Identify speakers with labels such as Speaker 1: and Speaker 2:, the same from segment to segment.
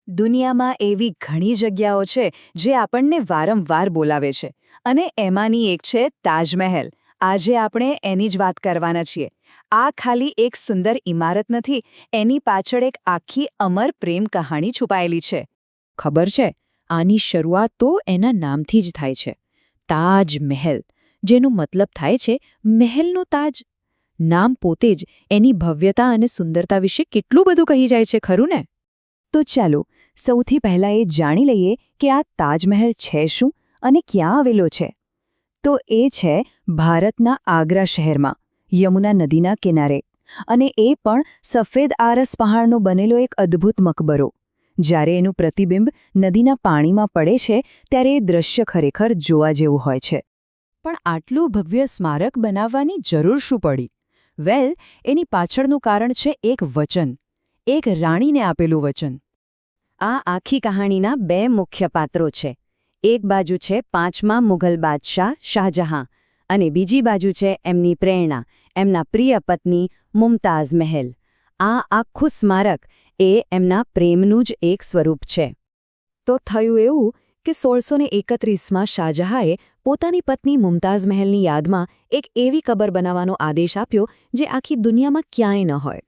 Speaker 1: દુનિયામાં એવી ઘણી જગ્યાઓ છે જે આપણને વારંવાર બોલાવે છે અને એમાંની એક છે તાજમહેલ. આજે આપણે એની જ વાત કરવાના છીએ. આ ખાલી એક સુંદર ઇમારત નથી, એની પાછળ એક આખી અમર પ્રેમ કહાણી છુપાયેલી છે.
Speaker 2: ખબર છે, આની શરૂઆત તો એના નામથી જ થાય છે, તાજમહેલ, જેનો મતલબ થાય છે મહેલનો તાજ. નામ પોતે જ એની ભવ્યતા અને સુંદરતા વિશે કેટલું બધું કહી જાય છે, ખરું ને?
Speaker 1: તો ચાલો સૌથી પહેલાં એ જાણી લઈએ કે આ તાજમહેલ છે શું અને ક્યાં આવેલો છે. તો એ છે ભારતના આગ્રા શહેરમાં, યમુના નદીના કિનારે, અને એ પણ સફેદ આરસ પહાડનો બનેલો એક અદ્ભુત મકબરો. જ્યારે એનું પ્રતિબિંબ નદીના પાણીમાં પડે છે ત્યારે એ દૃશ્ય ખરેખર જોવા જેવું હોય છે.
Speaker 2: પણ આટલું ભવ્ય સ્મારક બનાવવાની જરૂર શું પડી? વેલ, એની પાછળનું કારણ છે એક વચન, એક રાણીને આપેલું વચન.
Speaker 3: આ આખી કહાણીના બે મુખ્ય પાત્રો છે. એક બાજુ છે 5મા મુઘલ બાદશાહ શાહજહાં અને બીજી બાજુ છે એમની પ્રેરણા, એમના પ્રિય પત્ની મુમતાઝ મહેલ. આ આખું સ્મારક એ એમના પ્રેમનું જ એક સ્વરૂપ છે.
Speaker 2: તો થયું એવું કે 1631માં શાહજહાંએ પોતાની પત્ની મુમતાઝ મહેલની યાદમાં એક એવી કબર બનાવવાનો આદેશ આપ્યો જે આખી દુનિયામાં ક્યાંય ન હોય.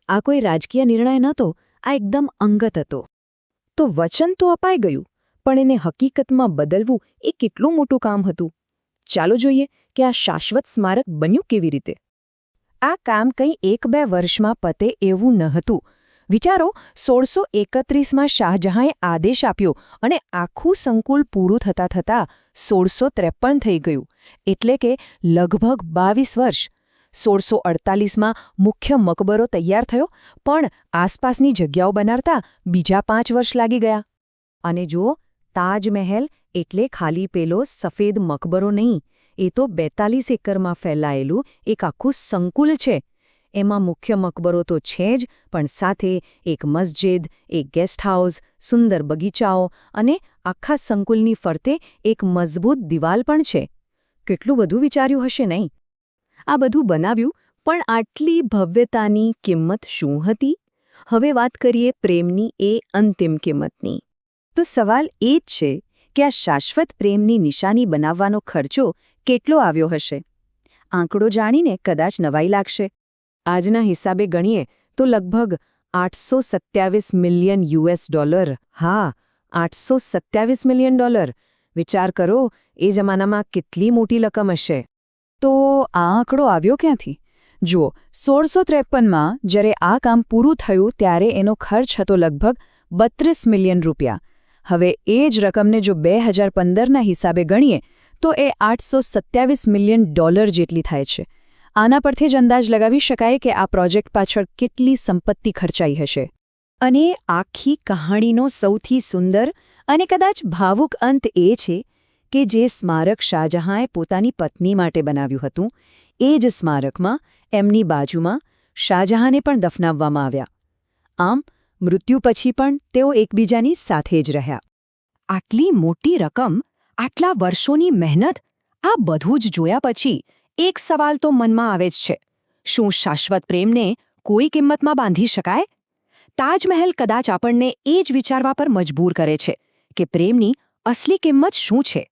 Speaker 2: આ કોઈ રાજકીય નિર્ણય નહોતો, આ એકદમ અંગત હતો. તો વચન તો અપાઈ ગયું, પણ એને હકીકતમાં બદલવું એ કેટલું મોટું કામ હતું. ચાલો જોઈએ કે આ શાશ્વત સ્મારક બન્યું કેવી રીતે. આ કામ કંઈ 1-2 વર્ષમાં પતે એવું ન હતું. વિચારો, 1631માં શાહજહાંએ આદેશ આપ્યો અને આખું સંકુલ પૂરું થતાં 1653 થઈ ગયું, એટલે કે લગભગ 22 વર્ષ. 1648માં મુખ્ય મકબરો તૈયાર થયો, પણ આસપાસની જગ્યાઓ બનાવતા બીજા 5 વર્ષ લાગી ગયા. અને જુઓ, તાજમહેલ એટલે ખાલી પેલો સફેદ મકબરો નહીં, એ તો 42 એકરમાં ફેલાયેલું એક આખું સંકુલ છે. એમાં મુખ્ય મકબરો તો છે જ, પણ સાથે એક મસ્જિદ, એક ગેસ્ટ હાઉસ, સુંદર બગીચાઓ અને આખા સંકુલની ફરતે એક મજબૂત દિવાલ પણ છે. કેટલું બધું વિચાર્યું હશે નહીં? આ બધું બનાવ્યું, પણ આટલી ભવ્યતાની કિંમત શું હતી? હવે વાત કરીએ પ્રેમની એ અંતિમ કિંમતની.
Speaker 1: તો સવાલ એ જ છે કે આ શાશ્વત પ્રેમની નિશાની બનાવવાનો ખર્ચો કેટલો આવ્યો હશે? આંકડો જાણીને કદાચ નવાઈ લાગશે.
Speaker 2: આજના હિસાબે ગણીએ તો લગભગ $827 મિલિયન. હા, $827 મિલિયન. વિચાર કરો, એ જમાનામાં કેટલી મોટી રકમ હશે.
Speaker 1: તો આ આંકડો આવ્યો ક્યાંથી? જુઓ, 1653માં જ્યારે આ કામ પૂરું થયું ત્યારે એનો ખર્ચ હતો લગભગ $32 મિલિયન. હવે એ જ રકમને જો 2015ના હિસાબે ગણીએ તો એ $827 મિલિયન જેટલી થાય છે. આના પરથી જ અંદાજ લગાવી શકાય કે આ પ્રોજેક્ટ પાછળ કેટલી સંપત્તિ ખર્ચાઈ હશે.
Speaker 2: અને આખી કહાણીનો સૌથી સુંદર અને કદાચ ભાવુક અંત એ છે કે જે સ્મારક શાહજહાંએ પોતાની પત્ની માટે બનાવ્યું હતું, એ જ સ્મારકમાં એમની બાજુમાં શાહજહાંને પણ દફનાવવામાં આવ્યા. આમ, મૃત્યુ પછી પણ તેઓ એકબીજાની સાથે જ રહ્યા.
Speaker 1: આટલી મોટી રકમ, આટલા વર્ષોની મહેનત, આ બધું જ જોયા પછી એક સવાલ તો મનમાં આવે જ છે. શું શાશ્વત પ્રેમને કોઈ કિંમતમાં બાંધી શકાય? તાજમહેલ કદાચ આપણને એ જ વિચારવા પર મજબૂર કરે છે કે પ્રેમની અસલી કિંમત શું છે.